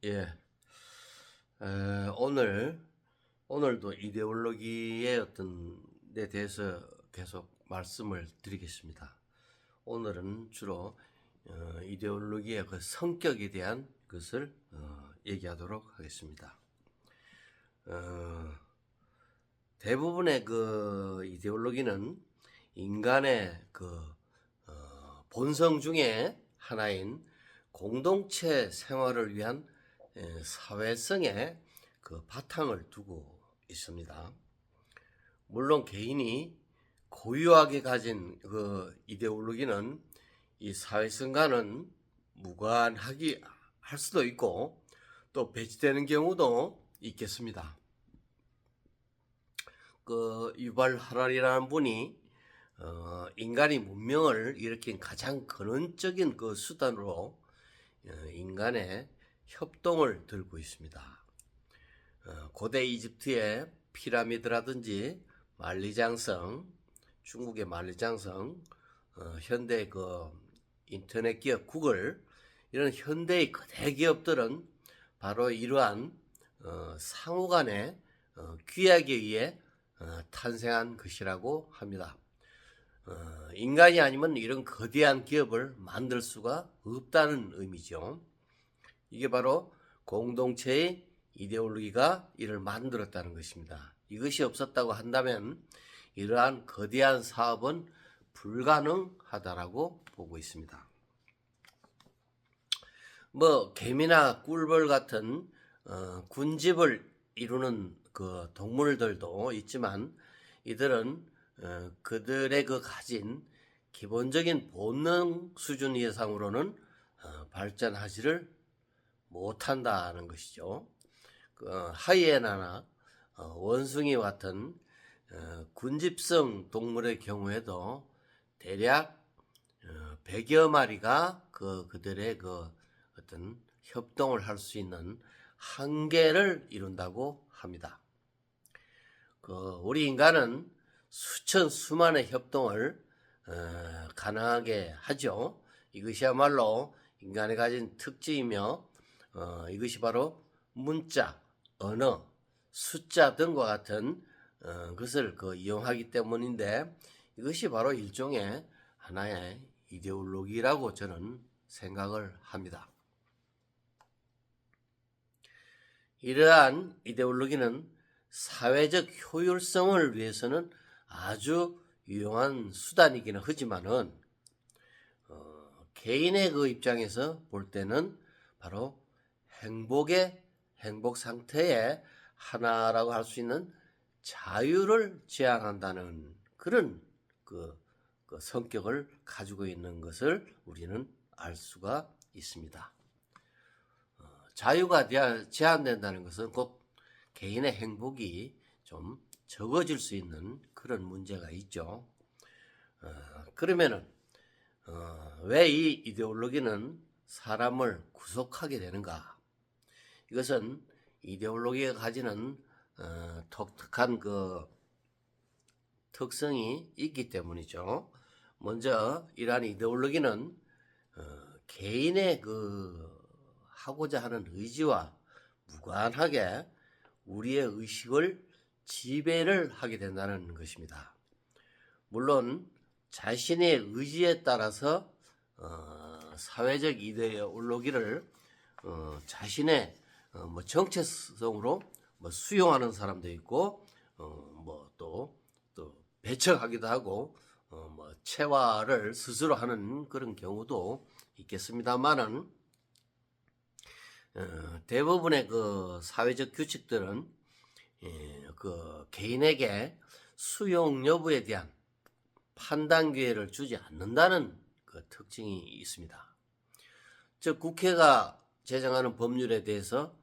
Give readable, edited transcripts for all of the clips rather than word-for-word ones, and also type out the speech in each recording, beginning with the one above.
예, 오늘도 이데올로기의 어떤 데 대해서 계속 말씀을 드리겠습니다. 오늘은 주로 이데올로기의 그 성격에 대한 것을 얘기하도록 하겠습니다. 대부분의 그 이데올로기는 인간의 그 본성 중에 하나인 공동체 생활을 위한 사회성의 그 바탕을 두고 있습니다. 물론 개인이 고유하게 가진 그 이데올로기는 이 사회성과는 무관하기 할 수도 있고 또 배치되는 경우도 있겠습니다. 그 유발 하랄이라는 분이 인간이 문명을 일으킨 가장 근원적인 그 수단으로 인간의 협동을 들고 있습니다. 고대 이집트의 피라미드라든지 만리장성, 중국의 만리장성, 현대 그 인터넷 기업 구글, 이런 현대의 거대 기업들은 바로 이러한 상호 간의 규약에 의해 탄생한 것이라고 합니다. 인간이 아니면 이런 거대한 기업을 만들 수가 없다는 의미죠. 이게 바로 공동체의 이데올로기가 이를 만들었다는 것입니다. 이것이 없었다고 한다면 이러한 거대한 사업은 불가능하다라고 보고 있습니다. 개미나 꿀벌 같은 군집을 이루는 그 동물들도 있지만 이들은 그들의 그 가진 기본적인 본능 수준 이상으로는 발전하지를 못한다는 것이죠. 하이에나나 원숭이 같은 군집성 동물의 경우에도 대략 100여 마리가 그들의 그 어떤 협동을 할 수 있는 한계를 이룬다고 합니다. 우리 인간은 수만의 협동을 가능하게 하죠. 이것이야말로 인간이 가진 특징이며 이것이 바로 문자, 언어, 숫자 등과 같은 것을 이용하기 때문인데 이것이 바로 일종의 하나의 이데올로기라고 저는 생각을 합니다. 이러한 이데올로기는 사회적 효율성을 위해서는 아주 유용한 수단이기는 하지만은 개인의 그 입장에서 볼 때는 바로 행복 상태의 하나라고 할 수 있는 자유를 제한한다는 그런 그 성격을 가지고 있는 것을 우리는 알 수가 있습니다. 자유가 제한된다는 것은 꼭 개인의 행복이 좀 적어질 수 있는 그런 문제가 있죠. 그러면은 왜 이 이데올로기는 사람을 구속하게 되는가? 이것은 이데올로기가 가지는 독특한 그 특성이 있기 때문이죠. 먼저 이러한 이데올로기는 개인의 하고자 하는 의지와 무관하게 우리의 의식을 지배를 하게 된다는 것입니다. 물론 자신의 의지에 따라서 사회적 이데올로기를 자신의 정체성으로 수용하는 사람도 있고 또 배척하기도 하고 체화를 스스로 하는 그런 경우도 있겠습니다만은 대부분의 그 사회적 규칙들은 개인에게 수용 여부에 대한 판단 기회를 주지 않는다는 그 특징이 있습니다. 즉 국회가 제정하는 법률에 대해서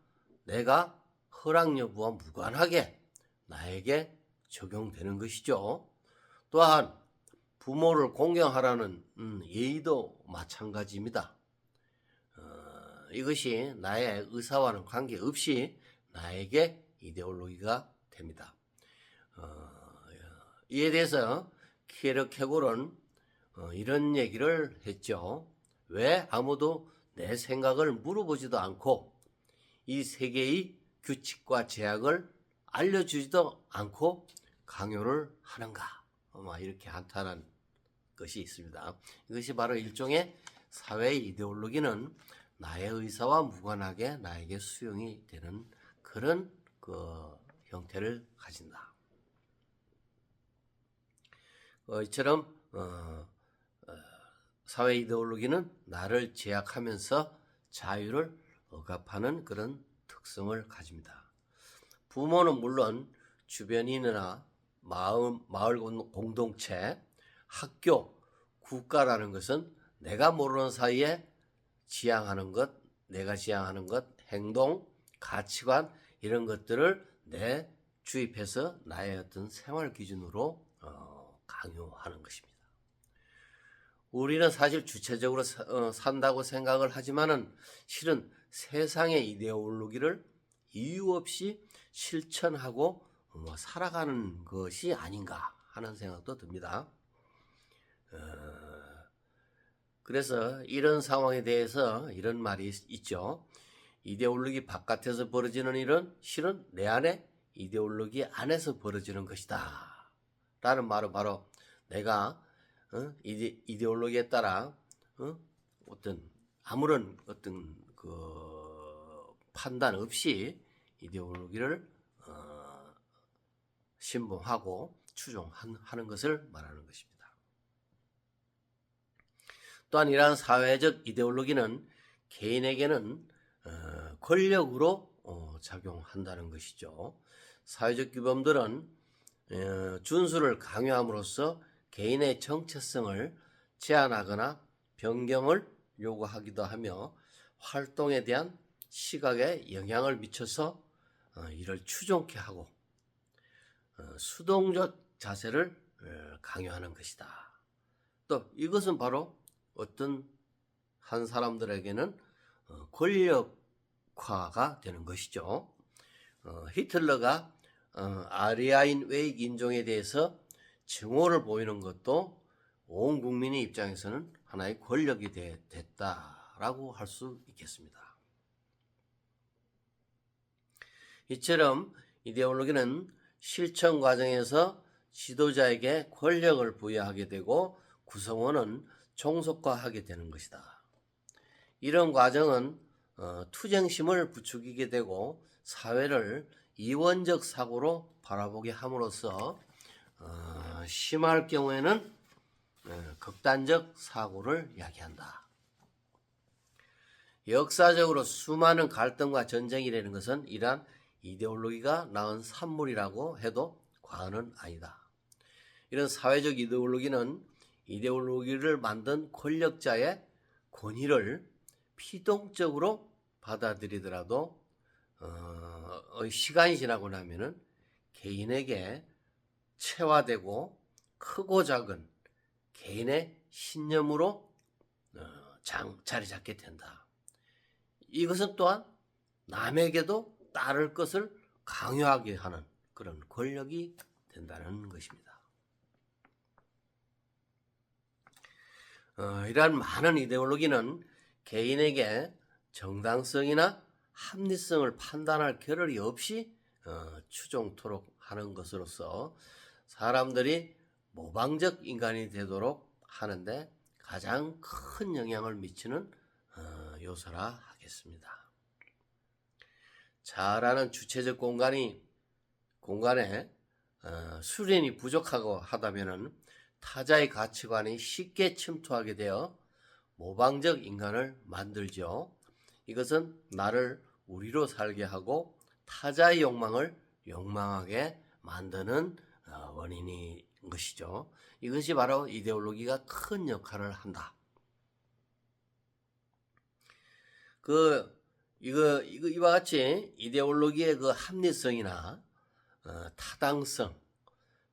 내가 허락 여부와 무관하게 나에게 적용되는 것이죠. 또한 부모를 공경하라는 예의도 마찬가지입니다. 이것이 나의 의사와는 관계없이 나에게 이데올로기가 됩니다. 이에 대해서 키에르케고르는 이런 얘기를 했죠. 왜 아무도 내 생각을 물어보지도 않고 이 세계의 규칙과 제약을 알려주지도 않고 강요를 하는가? 이렇게 한탄한 것이 있습니다. 이것이 바로 일종의 사회의 이데올로기는 나의 의사와 무관하게 나에게 수용이 되는 그런 형태를 가진다. 이처럼 사회 이데올로기는 나를 제약하면서 자유를 억압하는 그런 특성을 가집니다. 부모는 물론 주변인이나 마을 공동체, 학교, 국가라는 것은 내가 모르는 사이에 지향하는 것, 내가 지향하는 것, 행동, 가치관 이런 것들을 내 주입해서 나의 어떤 생활 기준으로 강요하는 것입니다. 우리는 사실 주체적으로 산다고 생각을 하지만은 실은 세상의 이데올로기를 이유 없이 실천하고 살아가는 것이 아닌가 하는 생각도 듭니다. 그래서 이런 상황에 대해서 이런 말이 있죠. 이데올로기 바깥에서 벌어지는 일은 실은 내 안에 이데올로기 안에서 벌어지는 것이다 라는 말은 바로 내가 이데올로기에 따라 아무런 판단 없이 이데올로기를 신봉하고 추종하는 것을 말하는 것입니다. 또한 이러한 사회적 이데올로기는 개인에게는 권력으로 작용한다는 것이죠. 사회적 규범들은 준수를 강요함으로써 개인의 정체성을 제한하거나 변경을 요구하기도 하며 활동에 대한 시각에 영향을 미쳐서 이를 추종케 하고 수동적 자세를 강요하는 것이다. 또 이것은 바로 어떤 한 사람들에게는 권력화가 되는 것이죠. 히틀러가 아리아인 외익 인종에 대해서 증오를 보이는 것도 온 국민의 입장에서는 하나의 권력이 됐다라고 할 수 있겠습니다. 이처럼 이데올로기는 실천 과정에서 지도자에게 권력을 부여하게 되고 구성원은 종속화하게 되는 것이다. 이런 과정은 투쟁심을 부추기게 되고 사회를 이원적 사고로 바라보게 함으로써 심할 경우에는 극단적 사고를 야기한다. 역사적으로 수많은 갈등과 전쟁이 일어나는 것은 이러한 이데올로기가 낳은 산물이라고 해도 과언은 아니다. 이런 사회적 이데올로기는 이데올로기를 만든 권력자의 권위를 피동적으로 받아들이더라도 시간이 지나고 나면은 개인에게 체화되고 크고 작은 개인의 신념으로 자리 잡게 된다. 이것은 또한 남에게도 따를 것을 강요하게 하는 그런 권력이 된다는 것입니다. 이러한 많은 이데올로기는 개인에게 정당성이나 합리성을 판단할 겨를이 없이 추종토록 하는 것으로서 사람들이 모방적 인간이 되도록 하는데 가장 큰 영향을 미치는 요소라 하겠습니다. 잘하는 주체적 공간에 수련이 부족하고 하다면은 타자의 가치관이 쉽게 침투하게 되어 모방적 인간을 만들죠. 이것은 나를 우리로 살게 하고 타자의 욕망을 욕망하게 만드는 원인인 것이죠. 이것이 바로 이데올로기가 큰 역할을 한다. 이와 같이 이데올로기의 그 합리성이나 타당성,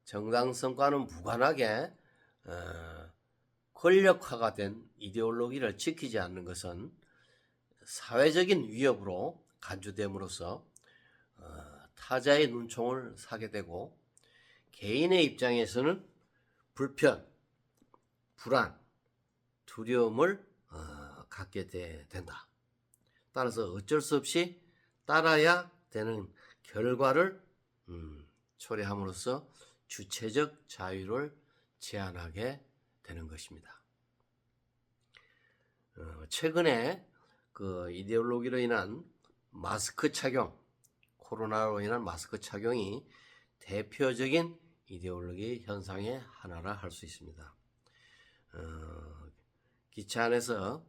정당성과는 무관하게 권력화가 된 이데올로기를 지키지 않는 것은 사회적인 위협으로 간주됨으로써 타자의 눈총을 사게 되고 개인의 입장에서는 불편, 불안, 두려움을 갖게 된다. 따라서 어쩔 수 없이 따라야 되는 결과를 초래함으로써 주체적 자유를 제한하게 되는 것입니다. 최근에 그 이데올로기로 인한 마스크 착용, 코로나로 인한 마스크 착용이 대표적인 이데올로기 현상의 하나라 할 수 있습니다. 기차 안에서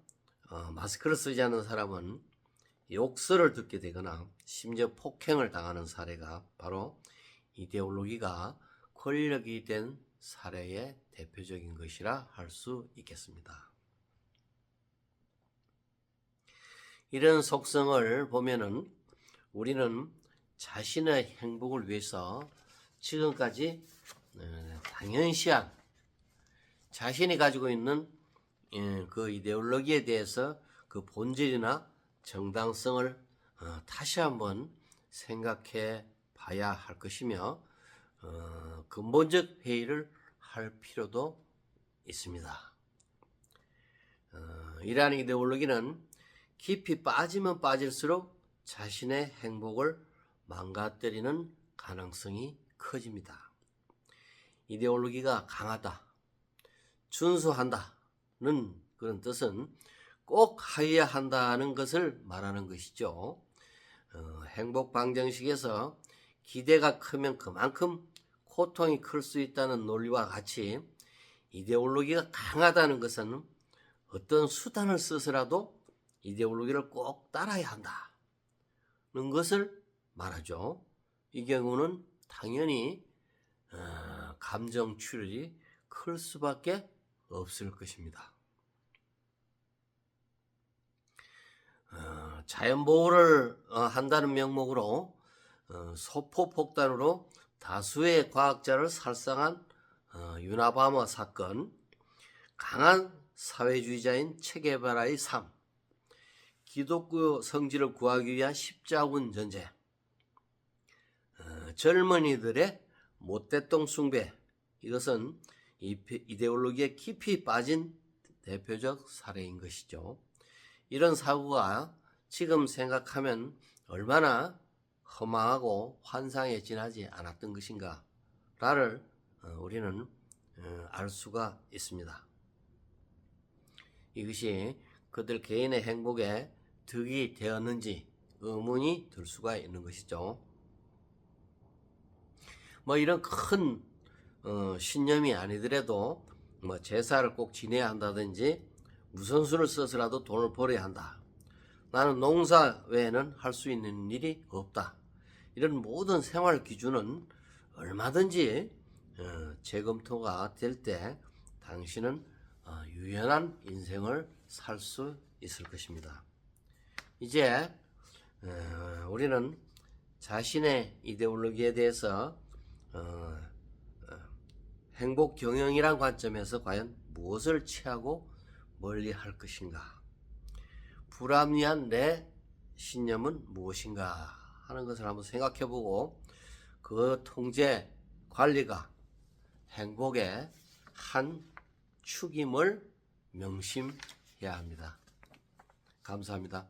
마스크를 쓰지 않는 사람은 욕설을 듣게 되거나 심지어 폭행을 당하는 사례가 바로 이데올로기가 권력이 된 사례의 대표적인 것이라 할 수 있겠습니다. 이런 속성을 보면은 우리는 자신의 행복을 위해서 지금까지 당연시한 자신이 가지고 있는 그 이데올로기에 대해서 그 본질이나 정당성을 다시 한번 생각해 봐야 할 것이며 근본적 회의를 할 필요도 있습니다. 이러한 이데올로기는 깊이 빠지면 빠질수록 자신의 행복을 망가뜨리는 가능성이 커집니다. 이데올로기가 강하다, 준수한다는 그런 뜻은 꼭 하여야 한다는 것을 말하는 것이죠. 행복 방정식에서 기대가 크면 그만큼 고통이 클 수 있다는 논리와 같이 이데올로기가 강하다는 것은 어떤 수단을 써서라도 이데올로기를 꼭 따라야 한다는 것을 말하죠. 이 경우는 당연히 감정 출혈이 클 수밖에 없을 것입니다. 자연보호를 한다는 명목으로 소포폭탄으로 다수의 과학자를 살상한 유나바마 사건, 강한 사회주의자인 체게바라의 삶, 기독교 성지를 구하기 위한 십자군 전쟁, 젊은이들의 모태똥 숭배, 이것은 이데올로기에 깊이 빠진 대표적 사례인 것이죠. 이런 사고가 지금 생각하면 얼마나 허망하고 환상에 지나지 않았던 것인가를 우리는 알 수가 있습니다. 이것이 그들 개인의 행복에 득이 되었는지 의문이 들 수가 있는 것이죠. 이런 큰 신념이 아니더라도 제사를 꼭 지내야 한다든지 무슨 수를 써서라도 돈을 벌어야 한다. 나는 농사 외에는 할 수 있는 일이 없다. 이런 모든 생활 기준은 얼마든지 재검토가 될 때 당신은 유연한 인생을 살 수 있을 것입니다. 이제 우리는 자신의 이데올로기에 대해서 행복 경영이란 관점에서 과연 무엇을 취하고 멀리 할 것인가, 불합리한 내 신념은 무엇인가 하는 것을 한번 생각해보고 그 통제 관리가 행복의 한 축임을 명심해야 합니다. 감사합니다.